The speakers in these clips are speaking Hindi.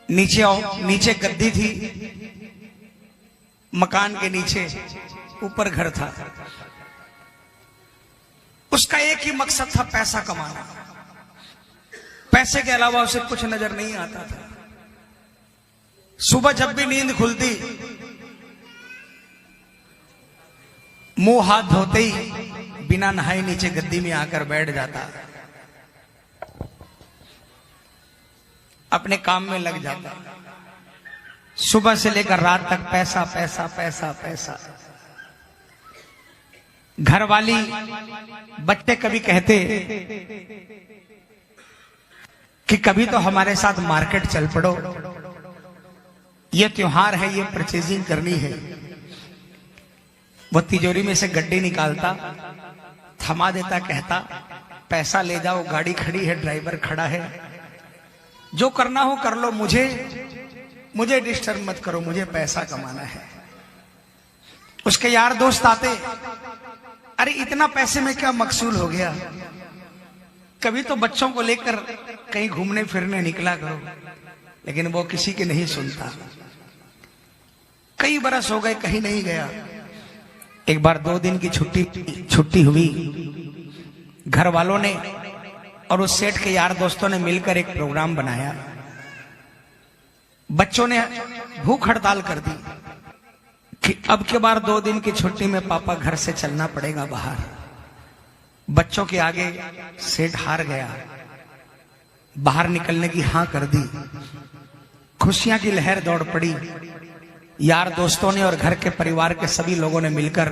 नीचे आओ। नीचे गद्दी थी, मकान के नीचे, ऊपर घर था। उसका एक ही मकसद था, पैसा कमाना। पैसे के अलावा उसे कुछ नजर नहीं आता था। सुबह जब भी नींद खुलती, मुंह हाथ धोते ही बिना नहाए नीचे गद्दी में आकर बैठ जाता, अपने काम में लग जाता। सुबह से लेकर रात तक पैसा पैसा पैसा पैसा। घरवाली, बच्चे कभी कहते कि कभी तो हमारे साथ मार्केट चल पड़ो, ये त्योहार है, ये परचेजिंग करनी है। वो तिजोरी में से गड्डी निकालता, थमा देता, कहता पैसा ले जाओ, गाड़ी खड़ी है, ड्राइवर खड़ा है, जो करना हो कर लो, मुझे डिस्टर्ब मत करो, मुझे पैसा कमाना है। उसके यार दोस्त आते, अरे इतना पैसे में क्या मकसूल हो गया, कभी तो बच्चों को लेकर कहीं घूमने फिरने निकला करो। लेकिन वो किसी की नहीं सुनता। कई बरस हो गए, कहीं नहीं गया। एक बार 2 दिन की छुट्टी हुई। घर वालों ने और उस सेठ के यार दोस्तों ने मिलकर एक प्रोग्राम बनाया। बच्चों ने भूख हड़ताल कर दी कि अब के बार 2 दिन की छुट्टी में पापा घर से चलना पड़ेगा बाहर। बच्चों के आगे सेठ हार गया, बाहर निकलने की हां कर दी। खुशियां की लहर दौड़ पड़ी। यार दोस्तों ने और घर के परिवार के सभी लोगों ने मिलकर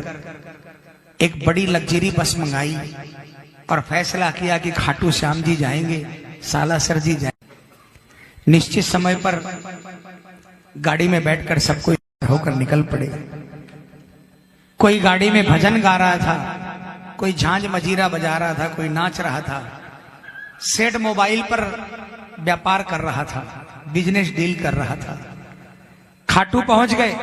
एक बड़ी लग्जरी बस मंगाई और फैसला किया कि खाटू श्याम जी जाएंगे, सालासर जी जाएंगे। निश्चित समय पर गाड़ी में बैठकर सबको होकर निकल पड़े। कोई गाड़ी में भजन गा रहा था, कोई झांझ मजीरा बजा रहा था, कोई नाच रहा था। सेठ मोबाइल पर व्यापार कर रहा था, बिजनेस डील कर रहा था। खाटू पहुंच गए।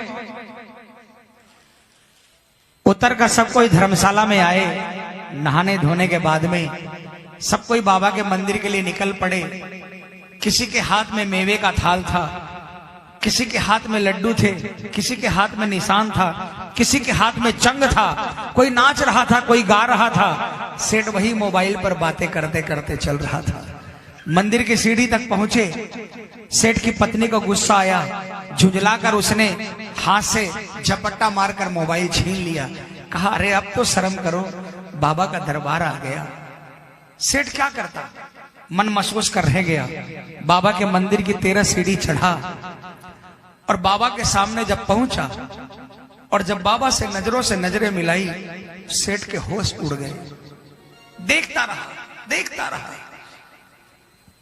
उतर कर सब कोई धर्मशाला में आए। नहाने धोने के बाद में सब कोई बाबा के मंदिर के लिए निकल पड़े। किसी के हाथ में मेवे का थाल था, किसी के हाथ में लड्डू थे, किसी के हाथ में निशान था, किसी के हाथ में चंग था। कोई नाच रहा था, कोई गा रहा था। सेठ वही मोबाइल पर बातें करते करते चल रहा था। मंदिर की सीढ़ी तक पहुंचे। सेठ की पत्नी को गुस्सा आया। झुंझलाकर उसने हाथ से झपट्टा मारकर मोबाइल छीन लिया। कहा, अरे अब तो शर्म करो, बाबा का दरबार आ गया। सेठ क्या करता, मन महसूस कर रह गया। बाबा के मंदिर की 13 सीढ़ी चढ़ा और बाबा के सामने जब पहुंचा और जब बाबा से नजरों से नजरें मिलाई, सेठ के होश उड़ गए। देखता रहा।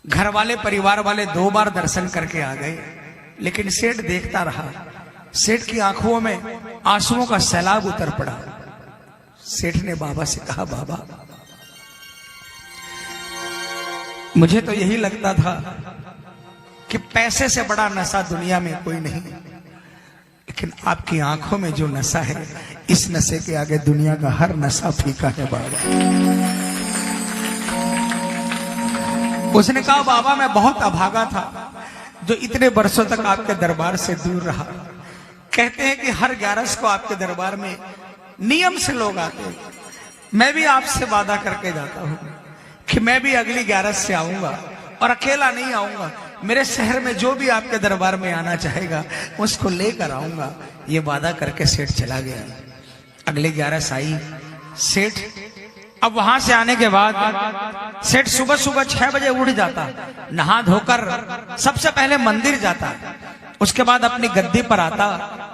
घर वाले परिवार वाले 2 बार दर्शन करके आ गए, लेकिन सेठ देखता रहा। सेठ की आंखों में आंसुओं का सैलाब उतर पड़ा। सेठ ने बाबा से कहा, बाबा मुझे तो यही लगता था कि पैसे से बड़ा नशा दुनिया में कोई नहीं, लेकिन आपकी आंखों में जो नशा है, इस नशे के आगे दुनिया का हर नशा फीका है बाबा। उसने कहा, बाबा मैं बहुत अभागा था जो इतने वर्षों तक आपके दरबार से दूर रहा। कहते हैं कि हर 11 को आपके दरबार में नियम से लोग आते हैं। मैं भी आपसे वादा करके जाता हूं कि मैं भी अगली 11 से आऊंगा और अकेला नहीं आऊंगा। मेरे शहर में जो भी आपके दरबार में आना चाहेगा उसको लेकर आऊंगा। ये वादा करके सेठ चला गया। अगले 11 आई। सेठ अब वहां से आने के बाद सेठ सुबह 6 बजे उठ जाता, नहा धोकर सबसे पहले मंदिर जाता, उसके बाद अपनी गद्दी पर आता,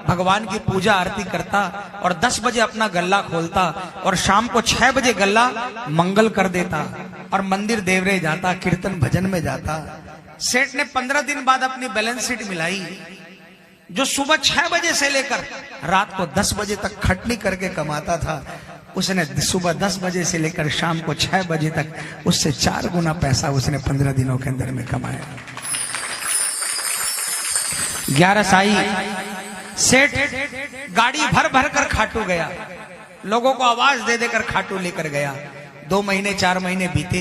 भगवान की पूजा आरती करता और 10 बजे अपना गल्ला खोलता और शाम को 6 बजे गल्ला मंगल कर देता और मंदिर देवरे जाता, कीर्तन भजन में जाता। सेठ ने 15 दिन बाद अपनी बैलेंस शीट मिलाई। जो सुबह 6 बजे से लेकर रात को 10 बजे तक खटनी करके कमाता था, उसने सुबह 10 बजे से लेकर शाम को 6 बजे तक उससे 4 गुना पैसा उसने 15 दिनों के अंदर में कमाया। 11 आई। सेठ गाड़ी भर भर कर खाटू गया, लोगों को आवाज दे देकर खाटू लेकर गया। 2 महीने 4 महीने बीते।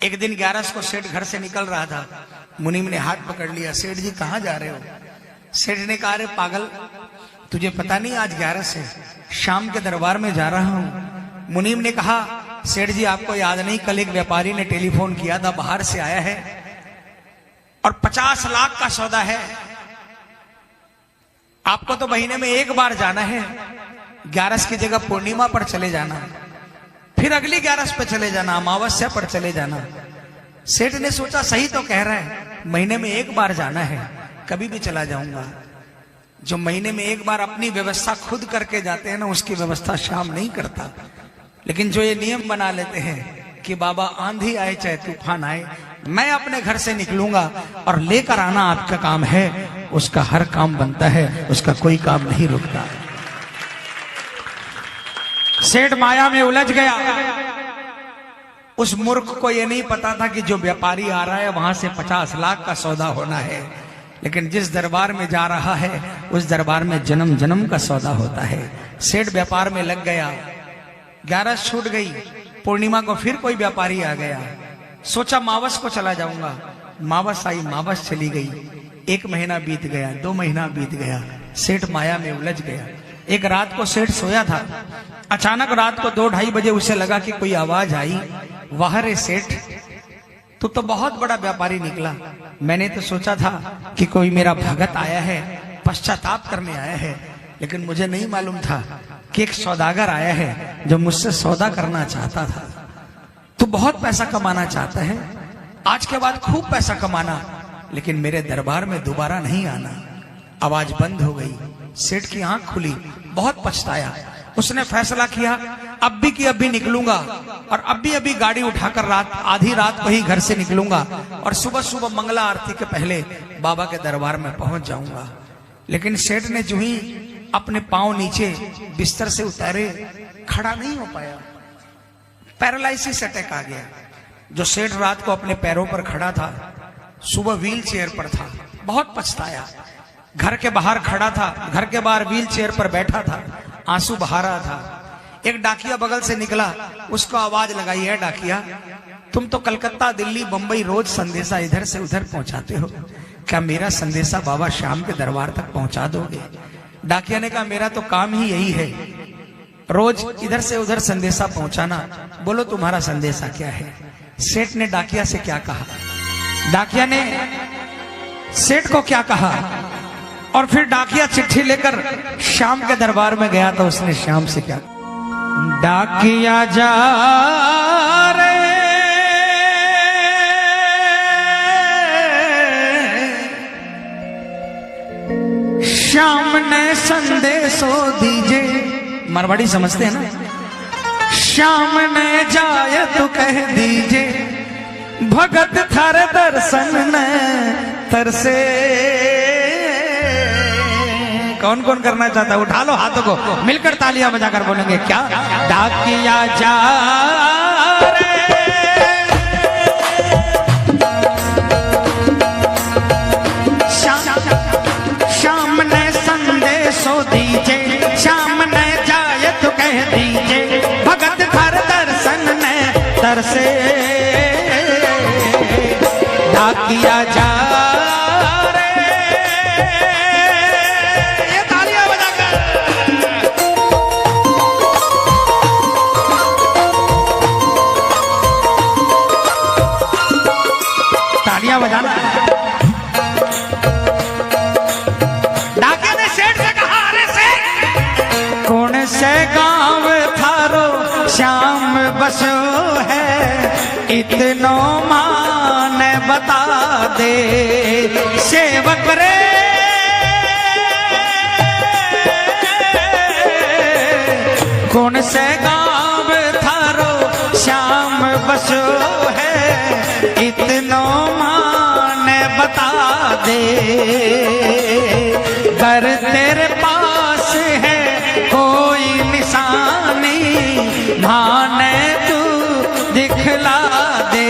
एक दिन 11 को सेठ घर से निकल रहा था, मुनीम ने हाथ पकड़ लिया, सेठ जी कहाँ जा रहे हो? सेठ ने कहा, अरे पागल, तुझे पता नहीं आज 11 है, शाम के दरबार में जा रहा हूं। मुनीम ने कहा, सेठ जी आपको याद नहीं, कल एक व्यापारी ने टेलीफोन किया था, बाहर से आया है और 50 लाख का सौदा है। आपको तो महीने में एक बार जाना है, 11 की जगह पूर्णिमा पर चले जाना, फिर अगली 11 पे चले जाना, अमावस्या पर चले जाना। सेठ ने सोचा सही तो कह रहा है, महीने में एक बार जाना है, कभी भी चला जाऊंगा। जो महीने में एक बार अपनी व्यवस्था खुद करके जाते हैं ना, उसकी व्यवस्था शाम नहीं करता। लेकिन जो ये नियम बना लेते हैं कि बाबा आंधी आए चाहे तूफान आए, मैं अपने घर से निकलूंगा और लेकर आना आपका काम है, उसका हर काम बनता है, उसका कोई काम नहीं रुकता। सेठ माया में उलझ गया। उस मूर्ख को यह नहीं पता था कि जो व्यापारी आ रहा है वहां से 50 लाख का सौदा होना है, लेकिन जिस दरबार में जा रहा है उस दरबार में जन्म जन्म का सौदा होता है। सेठ व्यापार में लग गया, 11 छूट गई, पूर्णिमा को फिर कोई व्यापारी आ गया, सोचा मावस को चला जाऊंगा। मावस आई, मावस चली गई, 1 महीना बीत गया, 2 महीना बीत गया, सेठ माया में उलझ गया। एक रात को सेठ सोया था, अचानक रात को 2-2:30 बजे उसे लगा कि कोई आवाज आई, वाह रे सेठ, तू तो बहुत बड़ा व्यापारी निकला। मैंने तो सोचा था कि कोई मेरा भगत आया है, पश्चाताप करने आया है, लेकिन मुझे नहीं मालूम था कि एक सौदागर आया है जो मुझसे सौदा करना चाहता था। तू बहुत पैसा कमाना चाहता है, आज के बाद खूब पैसा कमाना, लेकिन मेरे दरबार में दोबारा नहीं आना। आवाज बंद हो गई, सेठ की आंख खुली, बहुत पछताया। उसने फैसला किया, अब भी कि अब भी निकलूंगा और अभी गाड़ी उठाकर आधी रात को ही घर से निकलूंगा और सुबह सुबह मंगला आरती के पहले बाबा के दरबार में पहुंच जाऊंगा। लेकिन सेठ ने जो ही अपने पांव नीचे बिस्तर से उतारे, खड़ा नहीं हो पाया, पैरालिसिस अटैक आ गया। जो सेठ रात को अपने पैरों पर खड़ा था, सुबह व्हील चेयर पर था, बहुत पछताया। घर के बाहर खड़ा था, घर के बाहर व्हील चेयर पर बैठा था, आंसू बहा रहा था। एक डाकिया बगल से निकला, उसको आवाज लगाई, है डाकिया, तुम तो कलकत्ता, दिल्ली, बंबई रोज संदेशा इधर से उधर पहुंचाते हो, क्या मेरा संदेशा बाबा शाम के दरबार तक पहुंचा दोगे? डाकिया ने कहा, मेरा तो काम ही यही है, रोज इधर से उधर संदेशा पहुंचाना। बोलो तुम्हारा संदेशा क्या है? सेठ ने डाकिया से क्या कहा, डाकिया ने सेठ को क्या कहा, और फिर डाकिया चिट्ठी लेकर श्याम के दरबार में गया तो उसने श्याम से क्या, डाकिया जा रे श्याम ने संदेशो दीजे, मारवाड़ी समझते हैं ना, श्याम ने जाए तो कह दीजे, भगत थारे दर्शन ने तरसे। कौन कौन करना चाहता है? उठा लो हाथों को, मिलकर तालियां बजाकर बोलेंगे क्या, डाकिया जा रे श्याम ने संदेशो दीजे, श्याम ने जाए तो कह दीजे, भगत थारे दर्शन ने तरसे, डाकिया जा बजाना। डाकिया ने सेठ से कहा, अरे सेठ, कौन से गांव थारो श्याम बसो है, इतनो मान बता दे, सेवक रे कौन से गांव थारो श्याम बसो है, इतनो बता दे, घर तेरे पास है कोई निशानी, माने तू दिखला दे,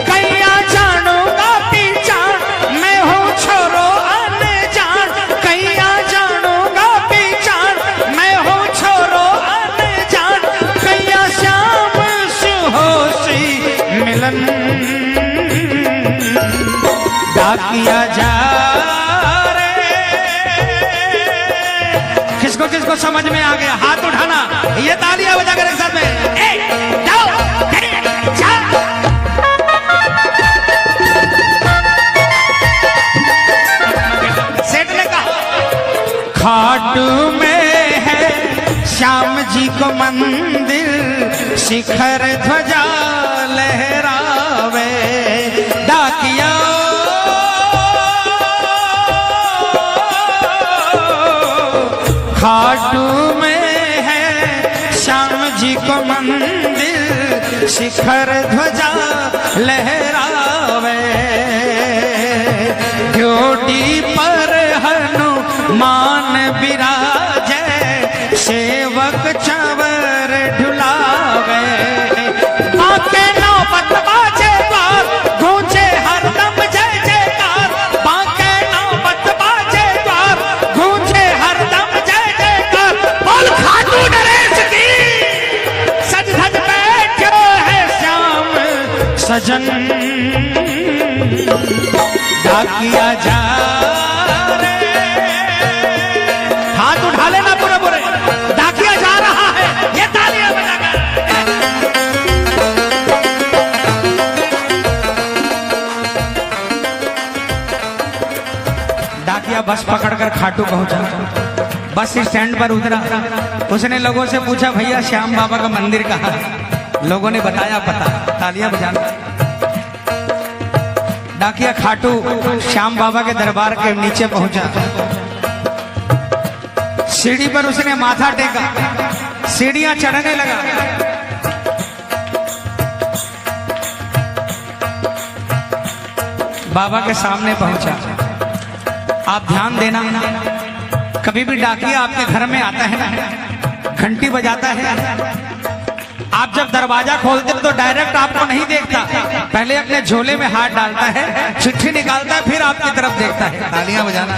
कैया जानूंगा पहचान, मैं हूँ छोरो अनजान, कैया जानूंगा पहचान, मैं हूँ छोरो अनजान, कैया श्याम सुहोशी मिलन डाकिया जा रे। किसको किसको समझ में आ गया हाथ उठाना, ये तालियां बजाकर एक साथ में सेठ ने कहा खाटू में है श्याम जी को मंदिर, शिखर ध्वजा लहरावे। डाकिया खाटू में है श्याम जी को मंदिर, शिखर ध्वजा लहरावे। ड्योटी पर हनुमान विराजे, सेवक चंवर ढुलावे। बाके नौबत बाजे द्वार, गूंजे हरदम जय जयकार। बाके नौबत बाजे द्वार, गूंजे हरदम जय जयकार। बोल खाटू नरेश की, सज धज बैठो है श्याम सजन। डाकिया जा रे, हाथ उठा लेना पूरे पूरे। डाकिया जा रहा है, ये तालियां बजाकर। डाकिया बस पकड़कर खाटू पहुंचा, बस स्टैंड पर उतरा। उसने लोगों से पूछा भैया श्याम बाबा का मंदिर कहाँ है? लोगों ने बताया पता। तालियां बजाना। डाकिया खाटू श्याम बाबा के दरबार के नीचे पहुंचा। सीढ़ी पर उसने माथा टेका, सीढ़ियां चढ़ने लगा। बाबा के सामने पहुंचा। आप ध्यान देना, कभी भी डाकिया आपके घर में आता है ना, घंटी बजाता है, आप जब दरवाजा खोलते तो डायरेक्ट आपको नहीं देखता, पहले अपने झोले में हाथ डालता है, चिट्ठी निकालता है, फिर आपकी तरफ देखता है। तालियां बजाना।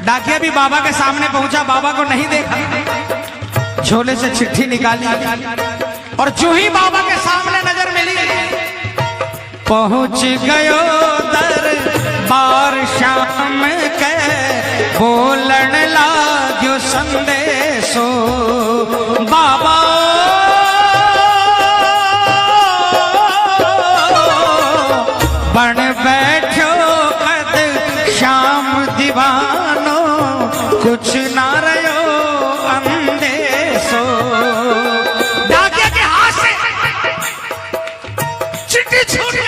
डाकिया भी बाबा के सामने पहुंचा, बाबा को नहीं देखा, झोले से चिट्ठी निकाली और जो ही बाबा के सामने नजर मिली, पहुंच गयो दरबार श्याम के, बोलन लाग्यो संदेशो। बाबा बन बैठो कद श्याम दीवानो, कुछ ना रयो अंदेशो। डाकिया के हाथ से चिट्ठी छूट गई।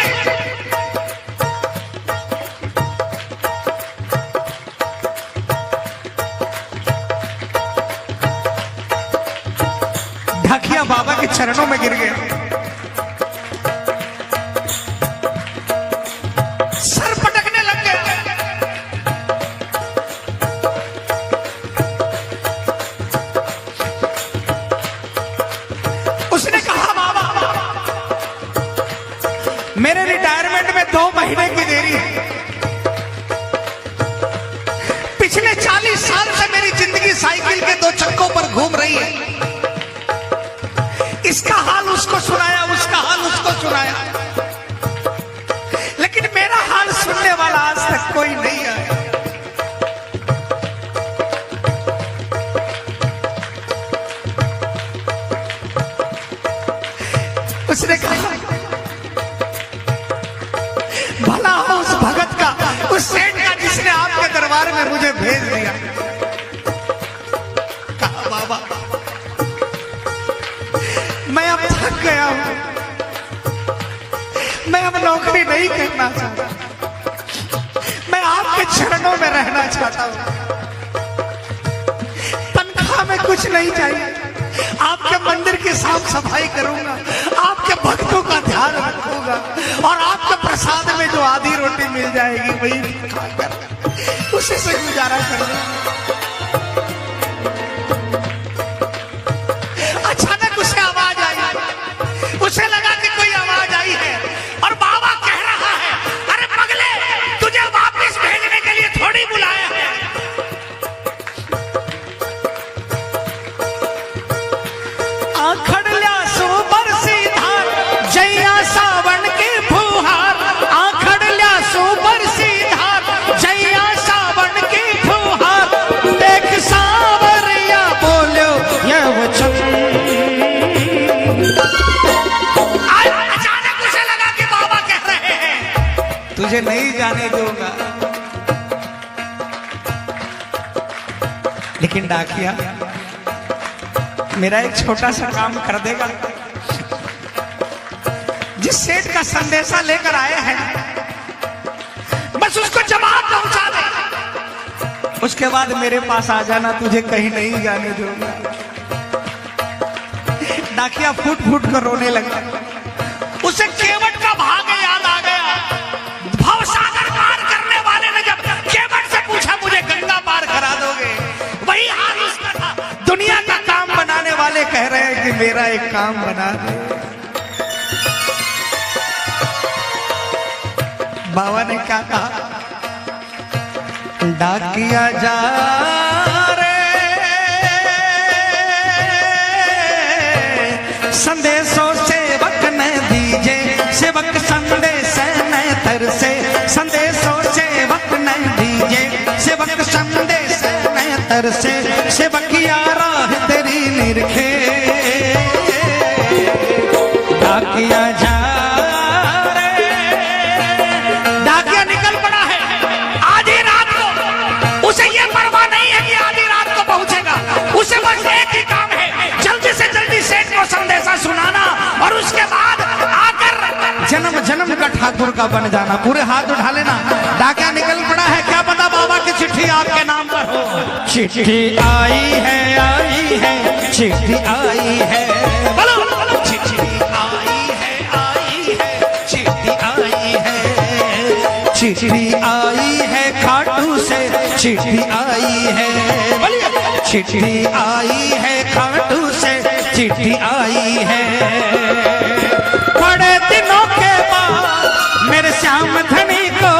डाकिया बाबा के चरणों में गिर गया, सर पटकने लग गया। उसने कहा बाबा मेरे रिटायरमेंट में 2 महीने की देरी है। पिछले 40 साल से मेरी जिंदगी साइकिल के 2 चक्कों पर घूम रही है। इसका हाल उसको सुनाया, उसका हाल उसको सुनाया, लेकिन मेरा हाल सुनने वाला आज तक कोई नहीं आया। उसने कहा भला हो उस भगत का, उस सेठ का जिसने आपके दरबार में मुझे भेज दिया। कहा बाबा मैं अब थक गया हूं, मैं अब नौकरी नहीं करना चाहता, मैं आपके चरणों में रहना चाहता हूं। तनख्वाह में कुछ नहीं चाहिए, आपके मंदिर की साफ सफाई करूंगा, आपके भक्तों का ध्यान रखूंगा और आपके प्रसाद में जो आधी रोटी मिल जाएगी वही खाकर उसी से गुजारा करूंगा। अचानक उसे आवाज आई, उसे लगा कि कोई आवाज आई है और बाबा कह रहा है अरे पगले तुझे वापस भेजने के लिए थोड़ी बुलाया है। आखड़ लिया सो बरसी धार जैया तुझे नहीं जाने दूंगा। लेकिन डाकिया मेरा एक छोटा सा काम कर देगा। जिस सेठ का संदेशा लेकर आए हैं बस उसको जवाब पहुंचा दे, उसके बाद मेरे पास आ जाना, तुझे कहीं नहीं जाने दूंगा। डाकिया फूट फूट कर रोने लगा। उसे केवट का भाग याद आ गया। भवसागर पार करने वाले ने जब केवट से पूछा मुझे गंगा पार करा दोगे, वही हाल उसका था। दुनिया का काम बनाने वाले कह रहे हैं कि मेरा एक काम बना दे। बाबा ने क्या कहा? डाकिया जा रे संदेशों सेवक न दीजे, सेवक संदेश न तरसे, संदेशों सेवक न दीजे, सेवक संदेश न तरसे, सेवकिया राह तेरी निरखे। डाकिया जा सुनाना और उसके बाद आकर जन्म जन्म का ठाकुर का बन जाना। पूरे हाथ उठा लेना। डाकिया निकल पड़ा है, क्या पता बाबा की चिट्ठी आपके नाम पर हो। चिट्ठी आई है, आई है, चिट्ठी आई है, बोलो चिट्ठी आई है, आई है, चिट्ठी आई है, चिट्ठी आई है खाटू से, चिट्ठी आई है, चिट्ठी आई है खाटू से, चिट्ठी आई है। बड़े दिनों के बाद मेरे श्याम धनी को,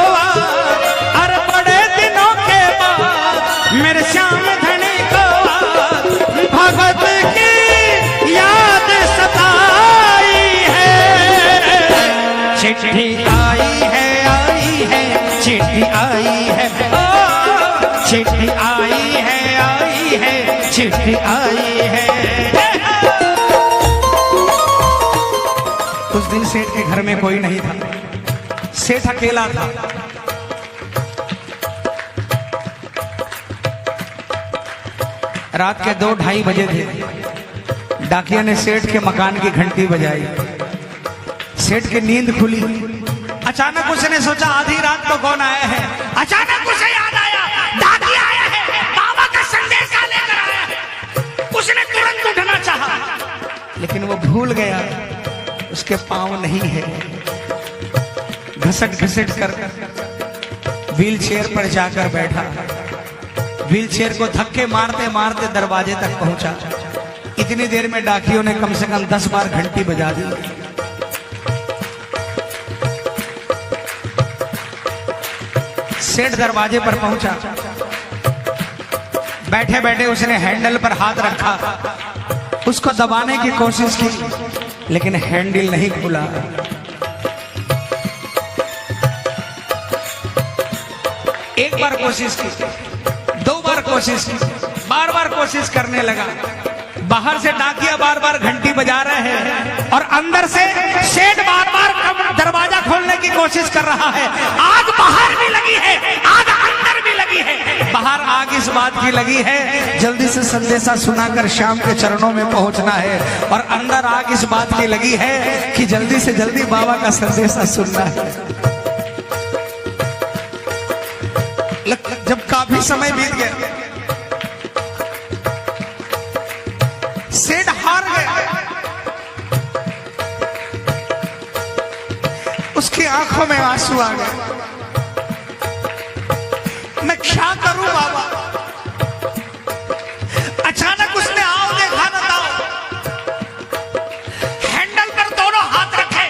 अरे बड़े दिनों के बाद मेरे श्याम धनी को भगत की याद सताई है। चिट्ठी आई है, आई है, चिट्ठी आई है, चिट्ठी आई है, आई है, चिट्ठी आई है। उस दिन सेठ के घर में कोई नहीं था, सेठ अकेला था। रात के 2-2:30 बजे थे। डाकिया ने सेठ के मकान की घंटी बजाई। सेठ की नींद खुली। अचानक उसने सोचा आधी रात को कौन आया है। अचानक उसे याद आया डाकिया आया है, बाबा का संदेशा लेकर आया है। उसने तुरंत उठना चाहा लेकिन वो भूल गया उसके पांव नहीं है। घसट घसट कर व्हील चेयर पर जाकर बैठा। व्हील चेयर को धक्के मारते मारते दरवाजे तक पहुंचा। इतनी देर में डाकियों ने कम से कम 10 बार घंटी बजा दी। सेठ दरवाजे पर पहुंचा। बैठे बैठे उसने हैंडल पर हाथ रखा, उसको दबाने की कोशिश की लेकिन हैंडल नहीं खुला। एक बार कोशिश की, 2 बार कोशिश की, बार बार कोशिश करने लगा। बाहर से डाकिया बार बार घंटी बजा रहे हैं और अंदर से सेठ बार बार दरवाजा खोलने की कोशिश कर रहा है। आग बाहर भी लगी है, आग अंदर भी लगी है। बाहर आग इस बात की लगी है जल्दी से संदेशा सुनाकर श्याम के चरणों में पहुंचना है, और अंदर आग इस बात की लगी है कि जल्दी से जल्दी बाबा का संदेशा सुनना है। जब काफी समय बीत गया, सेठ हार गया। उसकी आंखों में आंसू आ गए। मैं क्या करूं बाबा? अचानक उसने आओ देखा न था, हैंडल पर दोनों हाथ रखे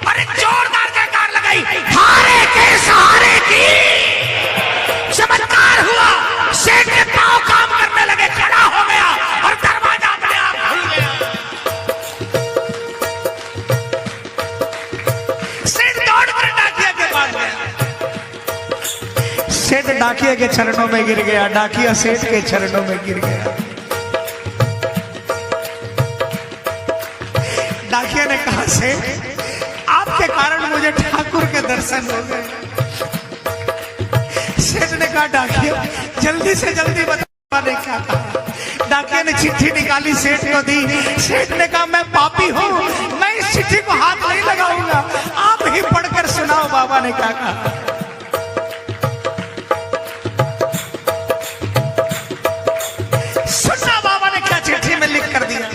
और एक जोरदार जयकार लगाई। हारे के सहारे की चमत्कार हुआ। सेठ के पांव काम करने लगे, खड़ा हो गया और दरवाजा अपने आप खुल गया। सेठ दौड़कर डाकिया के पास गया। सेठ डाकिया के चरणों में गिर गया। डाकिया सेठ के चरणों में गिर गया। डाकिया ने कहा सेठ आपके आपके कारण मुझे ठाकुर के दर्शन हो गए। सेठ ने कहा डाकिया जल्दी से जल्दी बता ने क्या कहा। डाकिया ने चिट्ठी निकाली सेठ को दी। सेठ ने कहा मैं पापी हूँ, मैं इस चिट्ठी को हाथ नहीं लगाऊंगा, आप ही पढ़कर सुनाओ बाबा ने क्या कहा। सुनना बाबा ने क्या चिट्ठी में लिख कर दिया।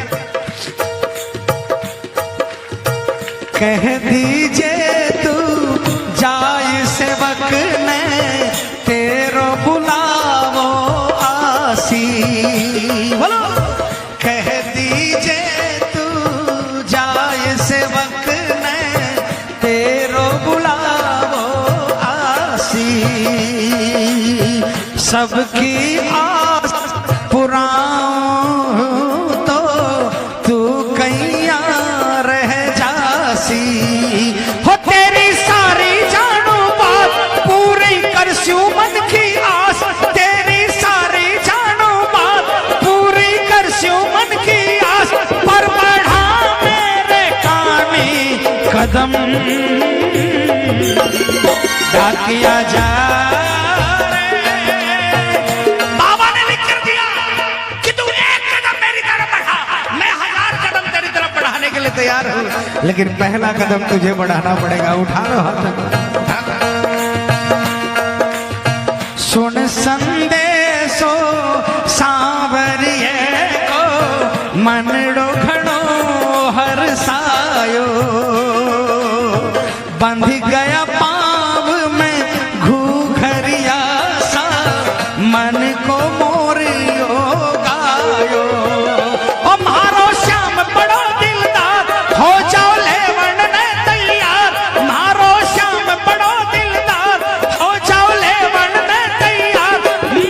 कह दीजिए तू जाय सेवक ने तेरो बुलावो आसी। बोलो कह दीजिए तू जाय सेवक ने तेरो बुलावो आसी। सबकी आस पुराऊं तो तू कैया रह जासी। हो तेरी सारी जानू बात पूरी कर स्यू मन की आस। तेरी सारी जानू बात पूरी कर स्यू मन की आस। पर बढ़ा मेरे कामी कदम डाकिया जा। बाबा ने लिख कर दिया कि तू एक कदम मेरी तरफ बढ़ा, मैं 1000 कदम तेरी तरफ बढ़ाने के लिए तैयार हूं, लेकिन पहला कदम तुझे बढ़ाना पड़ेगा। उठा लो हाथ। सुन संदेशो सांवरिये को मनड़ो घणो हरसायो। बंध गया पाव में घूघरिया सा मन को मोरियो गायो। ओ मारो श्याम बड़ो दिलदार हो जाओ लेवन ने तैयार। मारो श्याम बड़ो दिलदार हो जाओ लेवन ने तैयार।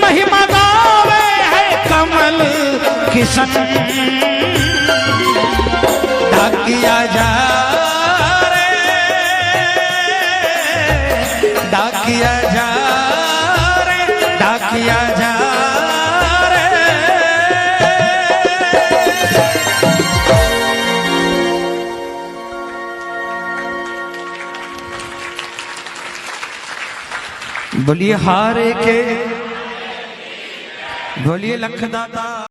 महिमा गावे है कमल किशन डाकिया जा रे। डाकिया जा रे, डाकिया जा रे। बोलिए हारे के, बोलिए लखदाता।